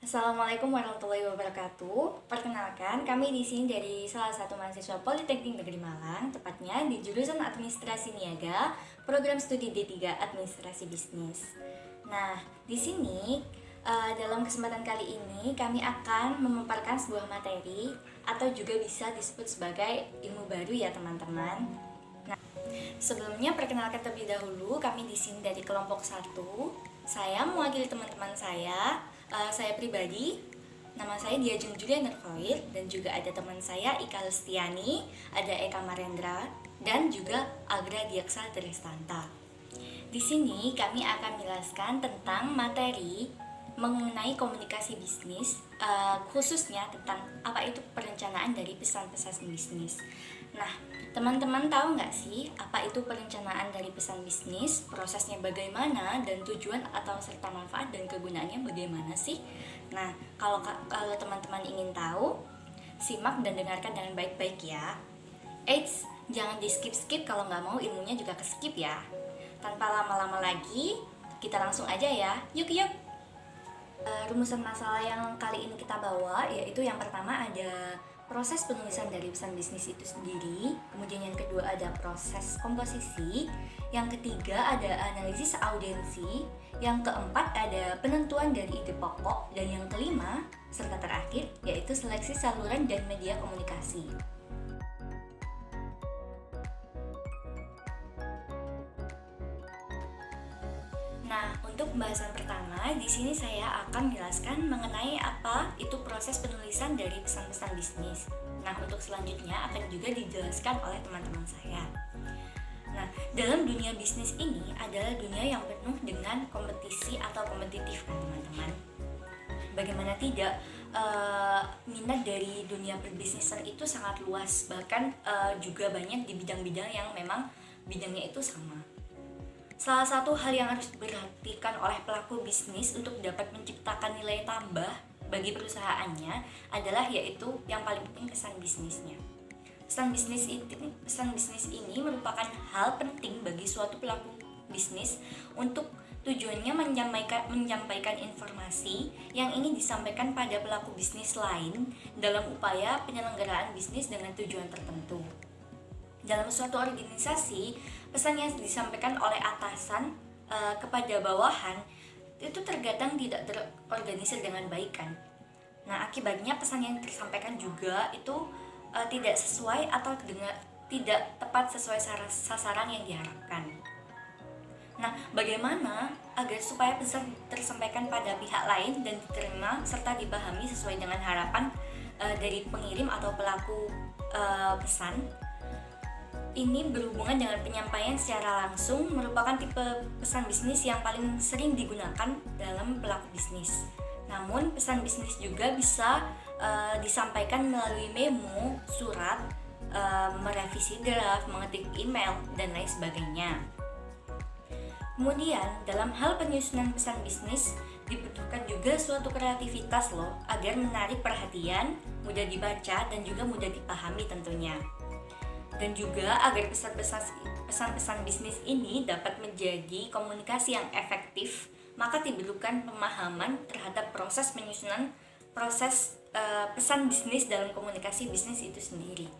Assalamualaikum warahmatullahi wabarakatuh. Perkenalkan, kami di sini dari salah satu mahasiswa Politeknik Negeri Malang, tepatnya di jurusan Administrasi Niaga, program studi D3 Administrasi Bisnis. Nah, di sini dalam kesempatan kali ini kami akan memaparkan sebuah materi atau juga bisa disebut sebagai ilmu baru ya teman-teman. Nah, sebelumnya perkenalkan terlebih dahulu, kami di sini dari kelompok 1. Saya mewakili teman-teman saya pribadi, nama saya Diajeng Julia Nurhoir, dan juga ada teman saya Ika Lestiani, ada Eka Marendra, dan juga Agra Diaksa Tristanta. Di sini kami akan menjelaskan tentang materi mengenai komunikasi bisnis, khususnya tentang apa itu perencanaan dari pesan-pesan bisnis. Nah, teman-teman tahu nggak sih apa itu perencanaan dari pesan bisnis, prosesnya bagaimana, dan tujuan atau serta manfaat dan kegunaannya bagaimana sih? Nah, kalau teman-teman ingin tahu, simak dan dengarkan dengan baik-baik ya. Eits, jangan di skip-skip kalau nggak mau ilmunya juga ke-skip ya. Tanpa lama-lama lagi, kita langsung aja ya. Yuk! Rumusan masalah yang kali ini kita bawa yaitu yang pertama ada proses penulisan dari pesan bisnis itu sendiri, kemudian yang kedua ada proses komposisi, yang ketiga ada analisis audiensi, yang keempat ada penentuan dari ide pokok, dan yang kelima serta terakhir yaitu seleksi saluran dan media komunikasi. Nah, untuk pembahasan pertama, di sini saya akan menjelaskan mengenai apa itu proses penulisan dari pesan-pesan bisnis. Nah, untuk selanjutnya akan juga dijelaskan oleh teman-teman saya. Nah, dalam dunia bisnis ini adalah dunia yang penuh dengan kompetisi atau kompetitif kan teman-teman. Bagaimana tidak, minat dari dunia perbisnisan itu sangat luas, bahkan juga banyak di bidang-bidang yang memang bidangnya itu sama. Salah satu hal yang harus diperhatikan oleh pelaku bisnis untuk dapat menciptakan nilai tambah bagi perusahaannya adalah yaitu yang paling penting pesan bisnisnya. Pesan bisnis ini merupakan hal penting bagi suatu pelaku bisnis untuk tujuannya menyampaikan informasi yang ini disampaikan pada pelaku bisnis lain dalam upaya penyelenggaraan bisnis dengan tujuan tertentu. Dalam suatu organisasi, pesan yang disampaikan oleh atasan kepada bawahan itu terkadang tidak terorganisir dengan baik kan. Nah, akibatnya pesan yang disampaikan juga itu tidak sesuai atau tidak tepat sesuai sasaran yang diharapkan. Nah, bagaimana agar supaya pesan tersampaikan pada pihak lain dan diterima serta dipahami sesuai dengan harapan dari pengirim atau pelaku pesan? Ini berhubungan dengan penyampaian secara langsung, merupakan tipe pesan bisnis yang paling sering digunakan dalam pelaku bisnis. Namun, pesan bisnis juga bisa disampaikan melalui memo, surat, merevisi draft, mengetik email, dan lain sebagainya. Kemudian, dalam hal penyusunan pesan bisnis, dibutuhkan juga suatu kreativitas loh, agar menarik perhatian, mudah dibaca, dan juga mudah dipahami tentunya. Dan juga agar pesan-pesan bisnis ini dapat menjadi komunikasi yang efektif, maka diperlukan pemahaman terhadap proses penyusunan pesan bisnis dalam komunikasi bisnis itu sendiri.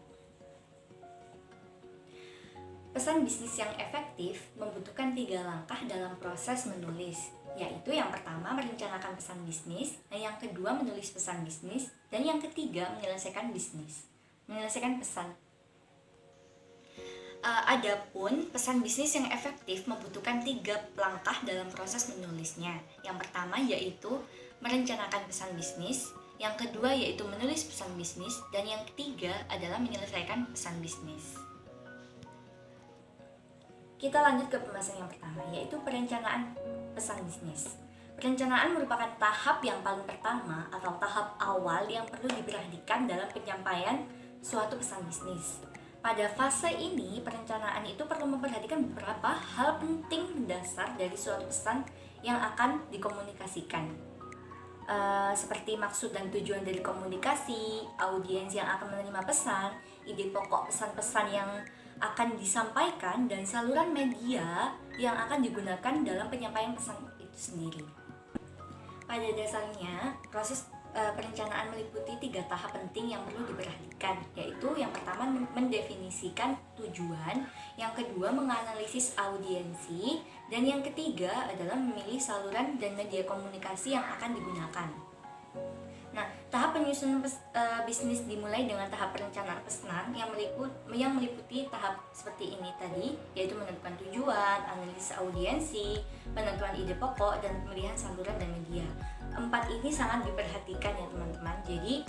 Pesan bisnis yang efektif membutuhkan 3 langkah dalam proses menulis, yaitu yang pertama merencanakan pesan bisnis, yang kedua menulis pesan bisnis, dan yang ketiga menyelesaikan pesan. Adapun pesan bisnis yang efektif membutuhkan 3 langkah dalam proses menulisnya. Yang pertama yaitu merencanakan pesan bisnis, yang kedua yaitu menulis pesan bisnis, dan yang ketiga adalah menyelesaikan pesan bisnis. Kita lanjut ke pembahasan yang pertama, yaitu perencanaan pesan bisnis. Perencanaan merupakan tahap yang paling pertama atau tahap awal yang perlu diperhatikan dalam penyampaian suatu pesan bisnis. Pada fase ini, perencanaan itu perlu memperhatikan beberapa hal penting mendasar dari suatu pesan yang akan dikomunikasikan, seperti maksud dan tujuan dari komunikasi, audiens yang akan menerima pesan, ide pokok pesan-pesan yang akan disampaikan, dan saluran media yang akan digunakan dalam penyampaian pesan itu sendiri. Pada dasarnya, proses perencanaan meliputi 3 tahap penting yang perlu diperhatikan, yaitu yang pertama mendefinisikan tujuan, yang kedua menganalisis audiensi, dan yang ketiga adalah memilih saluran dan media komunikasi yang akan digunakan. Nah, tahap penyusunan bisnis dimulai dengan tahap perencanaan pesanan yang meliputi tahap seperti ini tadi, yaitu menentukan tujuan, analisis audiensi, penentuan ide pokok, dan pemilihan saluran dan media. 4 ini sangat diperhatikan ya teman-teman. Jadi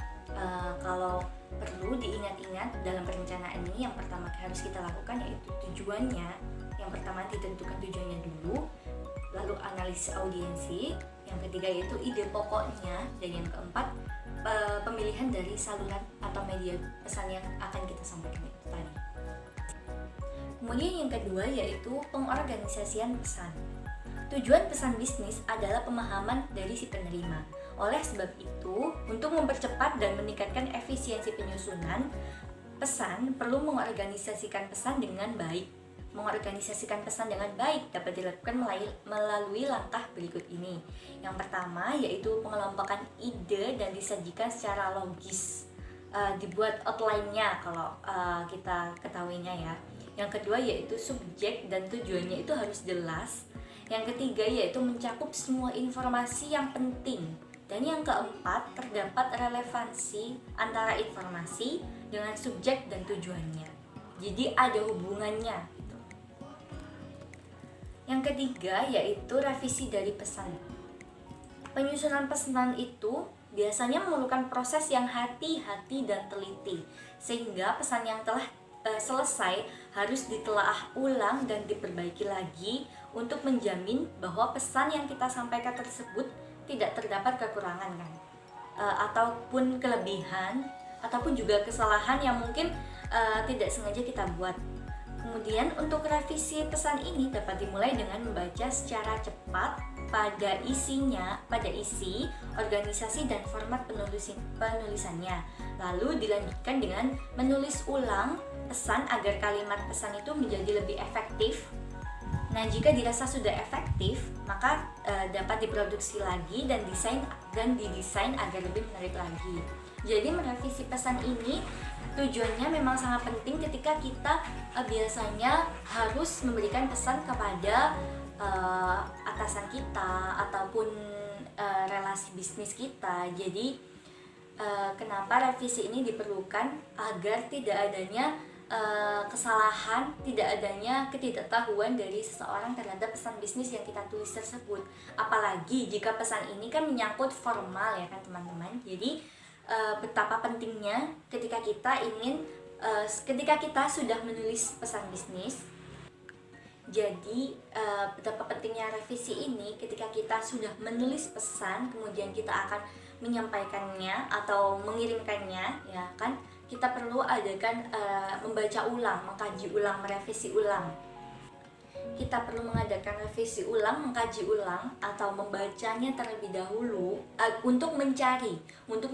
kalau perlu diingat-ingat dalam perencanaan ini, yang pertama harus kita lakukan yaitu tujuannya. Yang pertama ditentukan tujuannya dulu, lalu analisis audiensi, yang ketiga yaitu ide pokoknya, dan yang keempat pemilihan dari saluran atau media pesan yang akan kita sampaikan itu tadi. Kemudian yang kedua yaitu pengorganisasian pesan. Tujuan pesan bisnis adalah pemahaman dari si penerima. Oleh sebab itu, untuk mempercepat dan meningkatkan efisiensi penyusunan pesan, perlu mengorganisasikan pesan dengan baik. Mengorganisasikan pesan dengan baik dapat dilakukan melalui langkah berikut ini. Yang pertama yaitu pengelompokan ide dan disajikan secara logis. Dibuat outline-nya kalau kita ketahuinya ya. Yang kedua yaitu subjek dan tujuannya itu harus jelas. Yang ketiga yaitu mencakup semua informasi yang penting. Dan yang keempat, terdapat relevansi antara informasi dengan subjek dan tujuannya. Jadi ada hubungannya gitu. Yang ketiga yaitu revisi dari pesan. Penyusunan pesanan itu biasanya memerlukan proses yang hati-hati dan teliti, sehingga pesan yang telah selesai harus ditelaah ulang dan diperbaiki lagi untuk menjamin bahwa pesan yang kita sampaikan tersebut tidak terdapat kekurangan kan, ataupun kelebihan, ataupun juga kesalahan yang mungkin tidak sengaja kita buat. Kemudian untuk revisi pesan ini dapat dimulai dengan membaca secara cepat pada isi, organisasi dan format penulisannya. Lalu dilanjutkan dengan menulis ulang pesan agar kalimat pesan itu menjadi lebih efektif. Nah, jika dirasa sudah efektif, maka dapat diproduksi lagi dan didesain agar lebih menarik lagi. Jadi merevisi pesan ini tujuannya memang sangat penting ketika kita biasanya harus memberikan pesan kepada atasan kita ataupun relasi bisnis kita. Jadi kenapa revisi ini diperlukan? Agar tidak adanya kesalahan, tidak adanya ketidaktahuan dari seseorang terhadap pesan bisnis yang kita tulis tersebut. Apalagi jika pesan ini kan menyangkut formal ya kan teman-teman. Jadi betapa pentingnya ketika kita sudah menulis pesan bisnis. Jadi betapa pentingnya revisi ini ketika kita sudah menulis pesan, kemudian kita akan menyampaikannya atau mengirimkannya, ya kan? Kita perlu adakan membaca ulang, mengkaji ulang, merevisi ulang. Kita perlu mengadakan revisi ulang, mengkaji ulang, atau membacanya terlebih dahulu untuk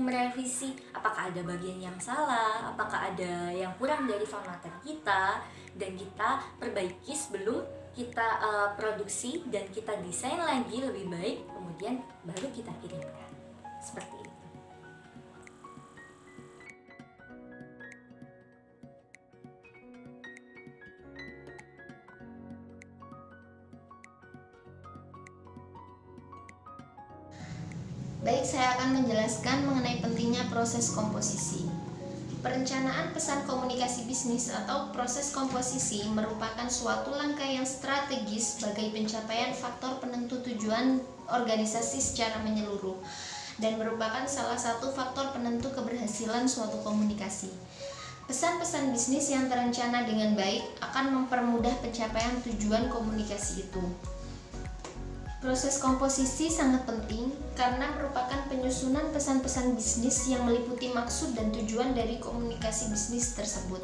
merevisi apakah ada bagian yang salah, apakah ada yang kurang dari formatnya kita, dan kita perbaiki sebelum kita produksi dan kita desain lagi lebih baik, kemudian baru kita kirimkan. Seperti itu. Baik, saya akan menjelaskan mengenai pentingnya proses komposisi. Perencanaan pesan komunikasi bisnis atau proses komposisi merupakan suatu langkah yang strategis sebagai pencapaian faktor penentu tujuan organisasi secara menyeluruh dan merupakan salah satu faktor penentu keberhasilan suatu komunikasi. Pesan-pesan bisnis yang terencana dengan baik akan mempermudah pencapaian tujuan komunikasi itu. Proses komposisi sangat penting karena merupakan penyusunan pesan-pesan bisnis yang meliputi maksud dan tujuan dari komunikasi bisnis tersebut.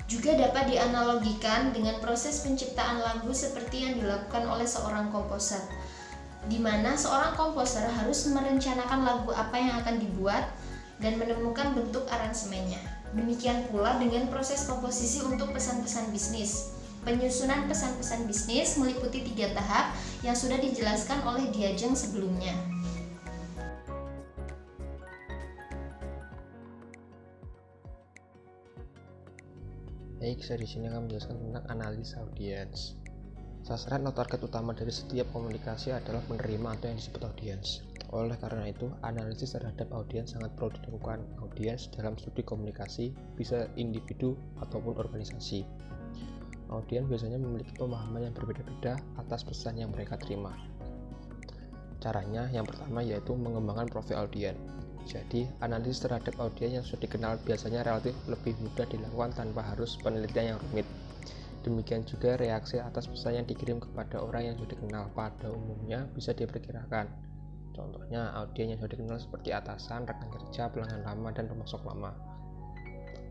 Juga dapat dianalogikan dengan proses penciptaan lagu seperti yang dilakukan oleh seorang komposer, di mana seorang komposer harus merencanakan lagu apa yang akan dibuat dan menemukan bentuk aransemennya. Demikian pula dengan proses komposisi untuk pesan-pesan bisnis. Penyusunan pesan-pesan bisnis meliputi 3 tahap yang sudah dijelaskan oleh Diajeng sebelumnya. Baik, saya di sini akan menjelaskan tentang analisis audiens. Sasaran atau target utama dari setiap komunikasi adalah penerima atau yang disebut audiens. Oleh karena itu, analisis terhadap audiens sangat perlu dilakukan. Audiens dalam studi komunikasi bisa individu ataupun organisasi. Audiens biasanya memiliki pemahaman yang berbeda-beda atas pesan yang mereka terima. Caranya yang pertama yaitu mengembangkan profil audiens. Jadi, analisis terhadap audiens yang sudah dikenal biasanya relatif lebih mudah dilakukan tanpa harus penelitian yang rumit. Demikian juga reaksi atas pesan yang dikirim kepada orang yang sudah dikenal pada umumnya bisa diperkirakan. Contohnya, audiens yang sudah dikenal seperti atasan, rekan kerja, pelanggan lama, dan pemasok lama.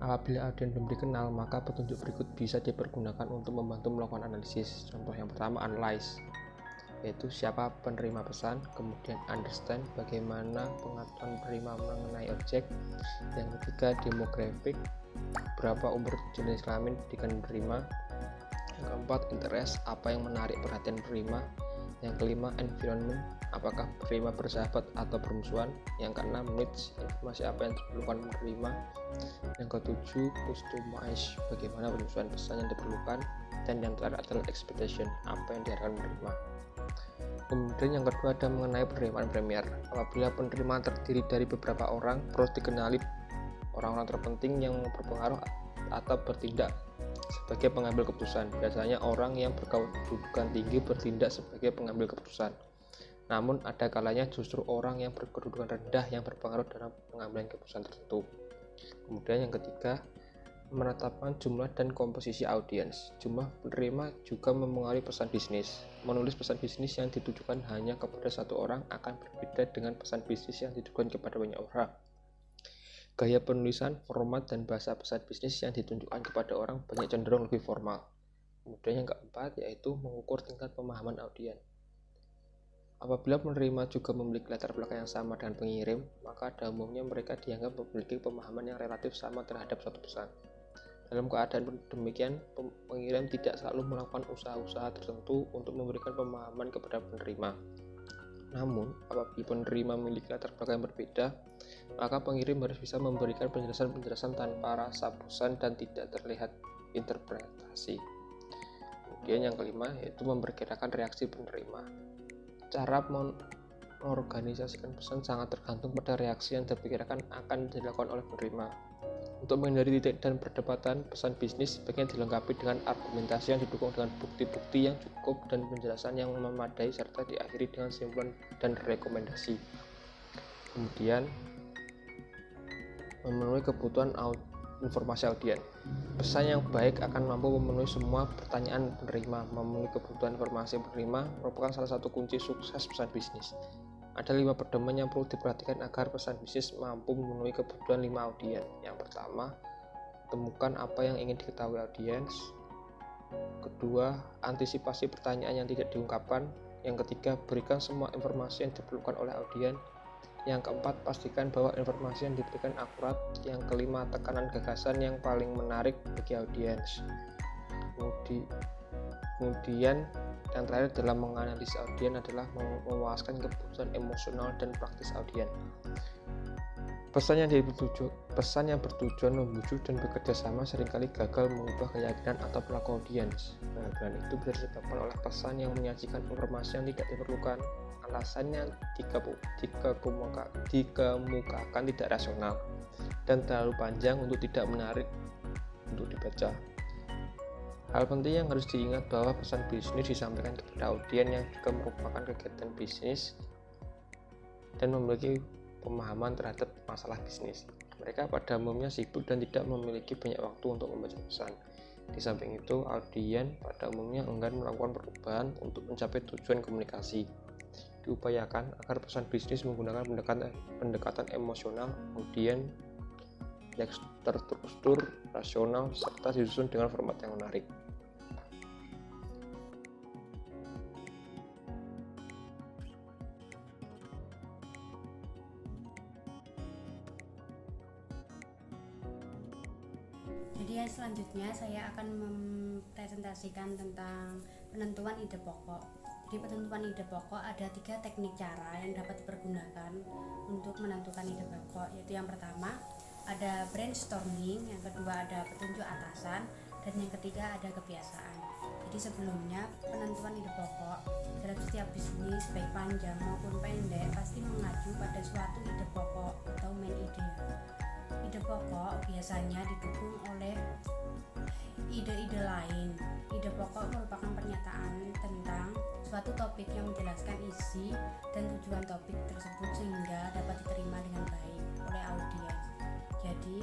Apabila audiens belum dikenal, maka petunjuk berikut bisa dipergunakan untuk membantu melakukan analisis. Contoh yang pertama, analyze, yaitu siapa penerima pesan, kemudian understand, bagaimana pengetahuan penerima mengenai objek, yang ketiga demographic, berapa umur, jenis kelamin dengan penerima, yang keempat interest, apa yang menarik perhatian penerima, yang kelima environment, apakah penerima bersahabat atau bermusuhan, yang keenam needs, informasi apa yang diperlukan penerima, yang ketujuh customize, bagaimana penyusunan pesan yang diperlukan, dan yang terakhir adalah expectation, apa yang diharapkan penerima. Kemudian yang kedua ada mengenai penerimaan premier. Apabila penerimaan terdiri dari beberapa orang, perlu dikenali orang-orang terpenting yang berpengaruh atau bertindak sebagai pengambil keputusan. Biasanya orang yang berkedudukan tinggi bertindak sebagai pengambil keputusan. Namun ada kalanya justru orang yang berkedudukan rendah yang berpengaruh dalam pengambilan keputusan tertentu. Kemudian yang ketiga, menetapkan jumlah dan komposisi audiens. Jumlah penerima juga mempengaruhi pesan bisnis. Menulis pesan bisnis yang ditujukan hanya kepada satu orang akan berbeda dengan pesan bisnis yang ditujukan kepada banyak orang. Gaya penulisan, format, dan bahasa pesan bisnis yang ditunjukkan kepada orang banyak cenderung lebih formal. Kemudian yang keempat yaitu mengukur tingkat pemahaman audiens. Apabila penerima juga memiliki latar belakang yang sama dengan pengirim, maka pada umumnya mereka dianggap memiliki pemahaman yang relatif sama terhadap suatu pesan. Dalam keadaan demikian, pengirim tidak selalu melakukan usaha-usaha tertentu untuk memberikan pemahaman kepada penerima. Namun, apabila penerima memiliki latar belakang yang berbeda, maka pengirim harus bisa memberikan penjelasan-penjelasan tanpa rasa bosan dan tidak terlihat interpretasi. Kemudian yang kelima yaitu memperkirakan reaksi penerima. Cara mengorganisasikan pesan sangat tergantung pada reaksi yang diperkirakan akan dilakukan oleh penerima. Untuk menghindari titik dan perdebatan, pesan bisnis sebaiknya dilengkapi dengan argumentasi yang didukung dengan bukti-bukti yang cukup dan penjelasan yang memadai serta diakhiri dengan kesimpulan dan rekomendasi. Kemudian, memenuhi kebutuhan informasi audiens. Pesan yang baik akan mampu memenuhi semua pertanyaan penerima. Memenuhi kebutuhan informasi penerima merupakan salah satu kunci sukses pesan bisnis. Ada 5 pedoman yang perlu diperhatikan agar pesan bisnis mampu memenuhi kebutuhan 5 audiens. Yang pertama, temukan apa yang ingin diketahui audiens. Kedua, antisipasi pertanyaan yang tidak diungkapkan. Yang ketiga, berikan semua informasi yang diperlukan oleh audiens. Yang keempat, pastikan bahwa informasi yang diberikan akurat. Yang kelima, tekanan gagasan yang paling menarik bagi audiens. Kemudian yang terakhir dalam menganalisis audiens adalah memuaskan kebutuhan emosional dan praktis audiens. Pesan yang bertujuan membujuk dan bekerja sama seringkali gagal mengubah keyakinan atau perilaku audiens. Kegagalan itu bisa disebabkan oleh pesan yang menyajikan informasi yang tidak diperlukan. Alasannya dikemukakan tidak rasional dan terlalu panjang untuk tidak menarik untuk dibaca. Hal penting yang harus diingat bahwa pesan bisnis disampaikan kepada audiens yang juga merupakan kegiatan bisnis dan memiliki pemahaman terhadap masalah bisnis. Mereka pada umumnya sibuk dan tidak memiliki banyak waktu untuk membaca pesan. Di samping itu, audiens pada umumnya enggan melakukan perubahan untuk mencapai tujuan komunikasi. Diupayakan agar pesan bisnis menggunakan pendekatan emosional, audiens yang terstruktur, rasional, serta disusun dengan format yang menarik. Jadi yang selanjutnya saya akan mempresentasikan tentang penentuan ide pokok. Di penentuan ide pokok ada 3 teknik cara yang dapat dipergunakan untuk menentukan ide pokok, yaitu yang pertama ada brainstorming, yang kedua ada petunjuk atasan, Dan yang ketiga ada kebiasaan. Jadi sebelumnya penentuan ide pokok dalam setiap bisnis baik panjang maupun pendek pasti mengacu pada suatu ide pokok atau main ide. Ide pokok biasanya didukung oleh ide-ide lain. Ide pokok merupakan pernyataan tentang suatu topik yang menjelaskan isi dan tujuan topik tersebut sehingga dapat diterima dengan baik oleh audiens. Jadi,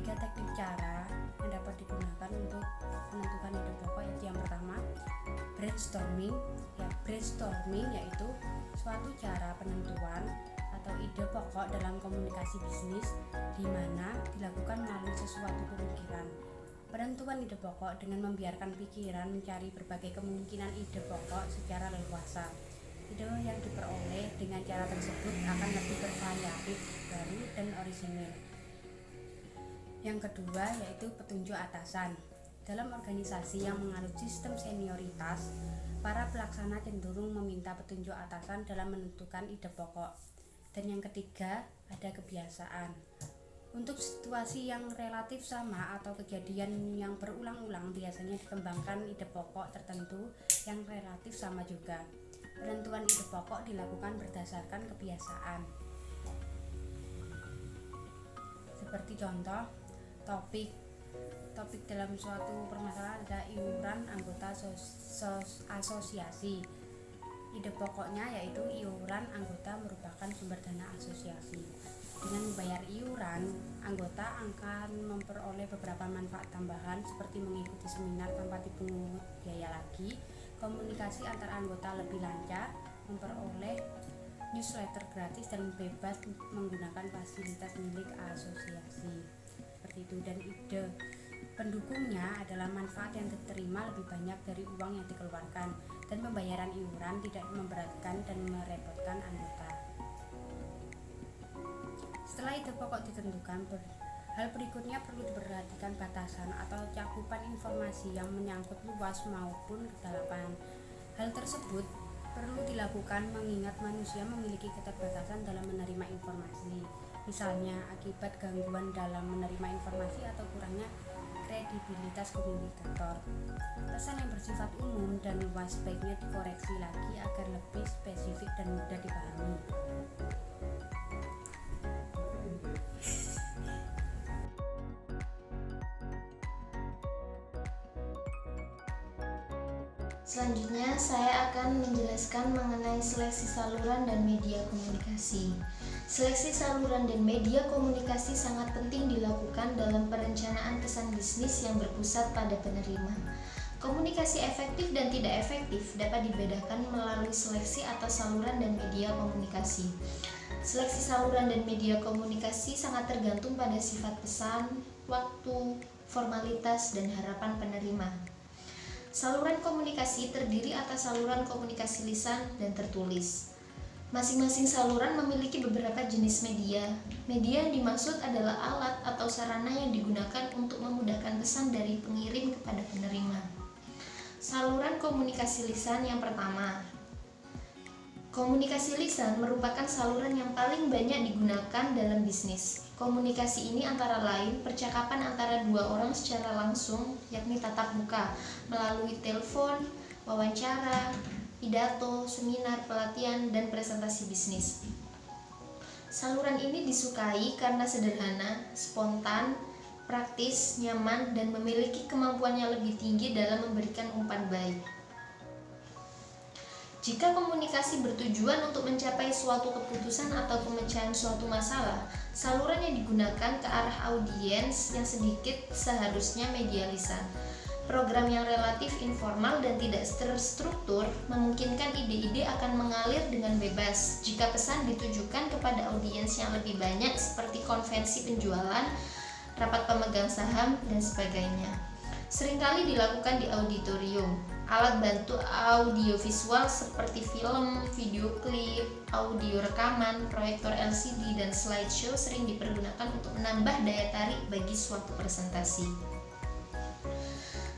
3 teknik cara yang dapat digunakan untuk menentukan ide pokok yaitu yang pertama, brainstorming. Brainstorming yaitu suatu cara penentuan atau ide pokok dalam komunikasi bisnis di mana dilakukan melalui sesuatu pemikiran. Penentuan ide pokok dengan membiarkan pikiran mencari berbagai kemungkinan ide pokok secara leluasa. Ide yang diperoleh dengan cara tersebut akan lebih bervariatif, baru, dan orisinil. Yang kedua yaitu petunjuk atasan. Dalam organisasi yang menganut sistem senioritas, para pelaksana cenderung meminta petunjuk atasan dalam menentukan ide pokok. Dan yang ketiga ada kebiasaan. Untuk situasi yang relatif sama atau kejadian yang berulang-ulang biasanya dikembangkan ide pokok tertentu yang relatif sama juga. Penentuan ide pokok dilakukan berdasarkan kebiasaan. Seperti contoh, topik dalam suatu permasalahan ada iuran anggota asosiasi. Ide pokoknya yaitu iuran anggota merupakan sumber dana asosiasi. Dengan membayar iuran, anggota akan memperoleh beberapa manfaat tambahan seperti mengikuti seminar tanpa dipungut biaya lagi, komunikasi antar anggota lebih lancar, memperoleh newsletter gratis dan bebas menggunakan fasilitas milik asosiasi. Seperti itu. Dan ide pendukungnya adalah manfaat yang diterima lebih banyak dari uang yang dikeluarkan dan pembayaran iuran tidak memberatkan dan merepotkan anggota. Setelah ide pokok ditentukan, hal berikutnya perlu diperhatikan batasan atau cakupan informasi yang menyangkut luas maupun kedalaman. Hal tersebut perlu dilakukan mengingat manusia memiliki keterbatasan dalam menerima informasi. Misalnya akibat gangguan dalam menerima informasi atau kurangnya kredibilitas komunikator. Pesan yang bersifat umum dan luas sebaiknya dikoreksi lagi agar lebih spesifik dan mudah dipahami. Selanjutnya, saya akan menjelaskan mengenai seleksi saluran dan media komunikasi. Seleksi saluran dan media komunikasi sangat penting dilakukan dalam perencanaan pesan bisnis yang berpusat pada penerima. Komunikasi efektif dan tidak efektif dapat dibedakan melalui seleksi atas saluran dan media komunikasi. Seleksi saluran dan media komunikasi sangat tergantung pada sifat pesan, waktu, formalitas, dan harapan penerima. Saluran komunikasi terdiri atas saluran komunikasi lisan dan tertulis. Masing-masing saluran memiliki beberapa jenis media. Media yang dimaksud adalah alat atau sarana yang digunakan untuk memudahkan pesan dari pengirim kepada penerima. Saluran komunikasi lisan yang pertama. Komunikasi lisan merupakan saluran yang paling banyak digunakan dalam bisnis. Komunikasi ini antara lain percakapan antara dua orang secara langsung, yakni tatap muka, melalui telepon, wawancara, pidato, seminar, pelatihan, dan presentasi bisnis. Saluran ini disukai karena sederhana, spontan, praktis, nyaman, dan memiliki kemampuan yang lebih tinggi dalam memberikan umpan baik. Jika komunikasi bertujuan untuk mencapai suatu keputusan atau pemecahan suatu masalah, saluran yang digunakan ke arah audiens yang sedikit seharusnya media lisan. Program yang relatif informal dan tidak terstruktur memungkinkan ide-ide akan mengalir dengan bebas jika pesan ditujukan kepada audiens yang lebih banyak seperti konvensi penjualan, rapat pemegang saham, dan sebagainya. Seringkali dilakukan di auditorium. Alat bantu audiovisual seperti film, video klip, audio rekaman, proyektor LCD, dan slideshow sering dipergunakan untuk menambah daya tarik bagi suatu presentasi.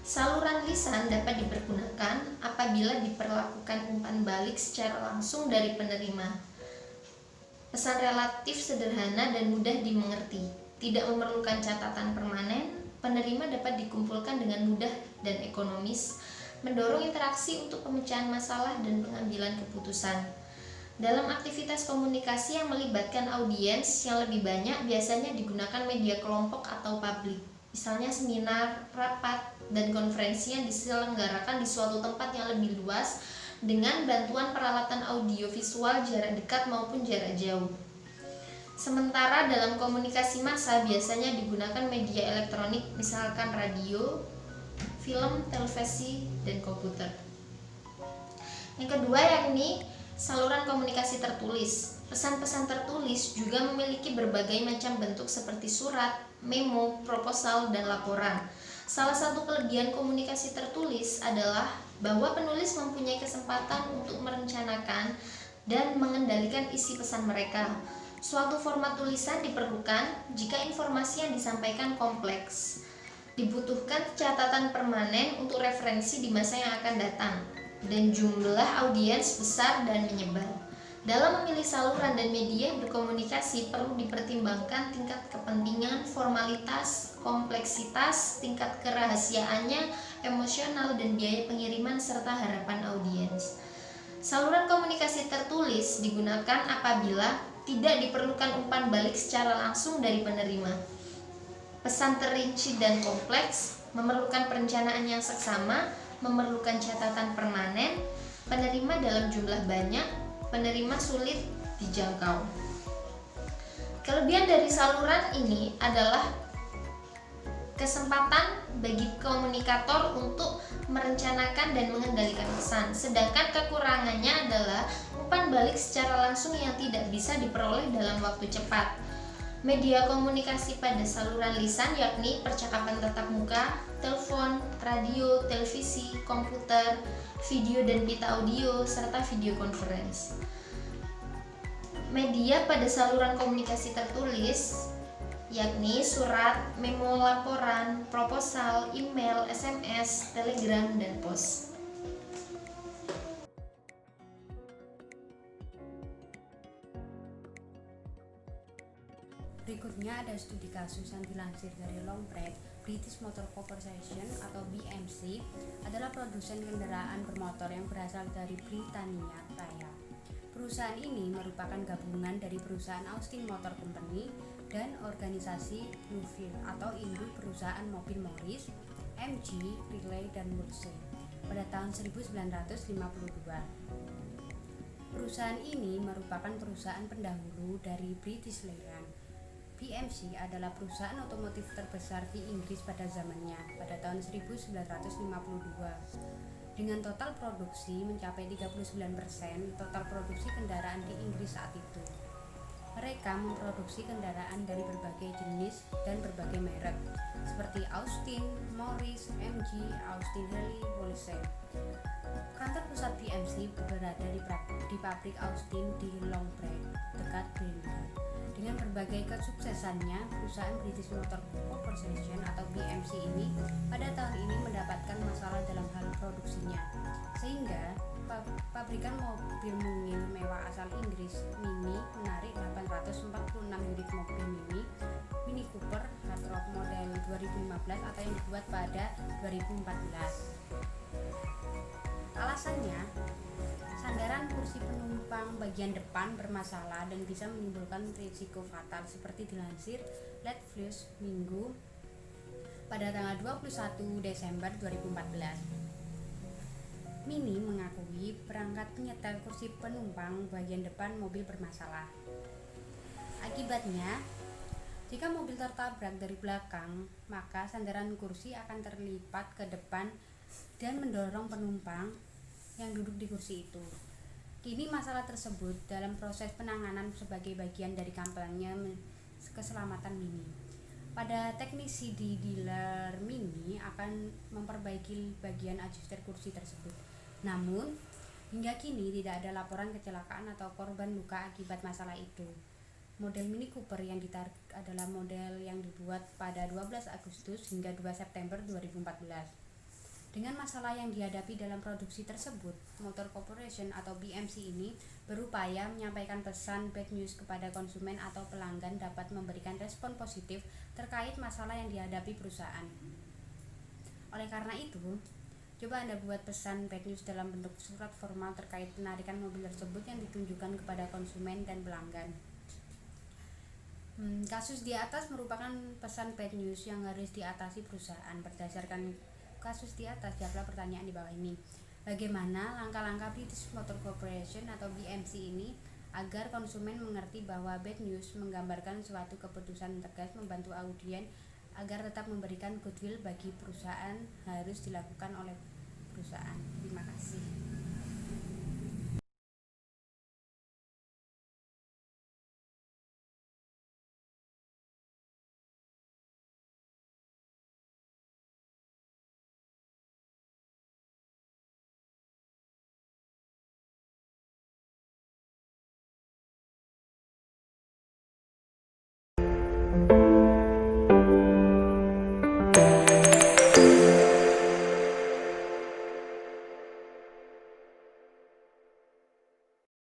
Saluran lisan dapat dipergunakan apabila diperlakukan umpan balik secara langsung dari penerima. Pesan relatif sederhana dan mudah dimengerti, tidak memerlukan catatan permanen, penerima dapat dikumpulkan dengan mudah dan ekonomis, mendorong interaksi untuk pemecahan masalah dan pengambilan keputusan. Dalam aktivitas komunikasi yang melibatkan audiens yang lebih banyak, biasanya digunakan media kelompok atau publik, misalnya seminar, rapat, dan konferensi yang diselenggarakan di suatu tempat yang lebih luas dengan bantuan peralatan audiovisual jarak dekat maupun jarak jauh. Sementara dalam komunikasi massa biasanya digunakan media elektronik, misalkan radio, film, televisi, dan komputer. Yang kedua yakni saluran komunikasi tertulis. Pesan-pesan tertulis juga memiliki berbagai macam bentuk seperti surat, memo, proposal, dan laporan. Salah satu kelebihan komunikasi tertulis adalah bahwa penulis mempunyai kesempatan untuk merencanakan dan mengendalikan isi pesan mereka. Suatu format tulisan diperlukan jika informasi yang disampaikan kompleks. Dibutuhkan catatan permanen untuk referensi di masa yang akan datang, dan jumlah audiens besar dan menyebar. Dalam memilih saluran dan media berkomunikasi perlu dipertimbangkan tingkat kepentingan, formalitas, kompleksitas, tingkat kerahasiaannya, emosional, dan biaya pengiriman serta harapan audiens. Saluran komunikasi tertulis digunakan apabila tidak diperlukan umpan balik secara langsung dari penerima. Pesan terinci dan kompleks, memerlukan perencanaan yang seksama, memerlukan catatan permanen, penerima dalam jumlah banyak, penerima sulit dijangkau. Kelebihan dari saluran ini adalah kesempatan bagi komunikator untuk merencanakan dan mengendalikan pesan, sedangkan kekurangannya adalah umpan balik secara langsung yang tidak bisa diperoleh dalam waktu cepat. Media komunikasi pada saluran lisan yakni percakapan tatap muka, telepon, radio, televisi, komputer, video dan pita audio, serta video conference. Media pada saluran komunikasi tertulis yakni surat, memo laporan, proposal, email, SMS, telegram, dan pos. Berikutnya ada studi kasus yang dilansir dari Longpratt. British Motor Corporation atau BMC adalah produsen kendaraan bermotor yang berasal dari Britania Raya. Perusahaan ini merupakan gabungan dari perusahaan Austin Motor Company dan organisasi Bluefield atau induk perusahaan mobil Morris, MG, Riley, dan Woolsey pada tahun 1952. Perusahaan ini merupakan perusahaan pendahulu dari British Leyland. BMC adalah perusahaan otomotif terbesar di Inggris pada zamannya pada tahun 1952 dengan total produksi mencapai 39% total produksi kendaraan di Inggris saat itu. Mereka memproduksi kendaraan dari berbagai jenis dan berbagai merek seperti Austin, Morris, MG, Austin Haley, Woolsey. Kantor pusat BMC berada di pabrik Austin di Longpratt, dekat Birmingham. Dengan berbagai kesuksesannya, perusahaan British Motor Corporation atau BMC ini pada tahun ini mendapatkan masalah dalam hal produksinya, sehingga pabrikan mobil mungil mewah asal Inggris Mini menarik 846 unit mobil Mini Cooper Hard Rock model 2015 atau yang dibuat pada 2014. Alasannya, sandaran kursi penumpang bagian depan bermasalah dan bisa menimbulkan risiko fatal seperti dilansir Letflix Minggu pada tanggal 21 Desember 2014. Mini mengakui perangkat penyetel kursi penumpang bagian depan mobil bermasalah. Akibatnya, jika mobil tertabrak dari belakang, maka sandaran kursi akan terlipat ke depan dan mendorong penumpang yang duduk di kursi itu. Kini masalah tersebut dalam proses penanganan sebagai bagian dari kampanye keselamatan Mini. Pada teknisi di dealer Mini akan memperbaiki bagian adjuster kursi tersebut. Namun, hingga kini tidak ada laporan kecelakaan atau korban luka akibat masalah itu. Model Mini Cooper yang ditarik adalah model yang dibuat pada 12 Agustus hingga 2 September 2014. Dengan masalah yang dihadapi dalam produksi tersebut, Motor Corporation atau BMC ini berupaya menyampaikan pesan bad news kepada konsumen atau pelanggan dapat memberikan respon positif terkait masalah yang dihadapi perusahaan. Oleh karena itu, coba Anda buat pesan bad news dalam bentuk surat formal terkait penarikan mobil tersebut yang ditunjukkan kepada konsumen dan pelanggan. Kasus di atas merupakan pesan bad news yang harus diatasi perusahaan. Berdasarkan kasus di atas, jawablah pertanyaan di bawah ini. Bagaimana langkah-langkah British Motor Corporation atau BMC ini agar konsumen mengerti bahwa bad news menggambarkan suatu keputusan tegas membantu audien agar tetap memberikan goodwill bagi perusahaan harus dilakukan oleh perusahaan. Terima kasih.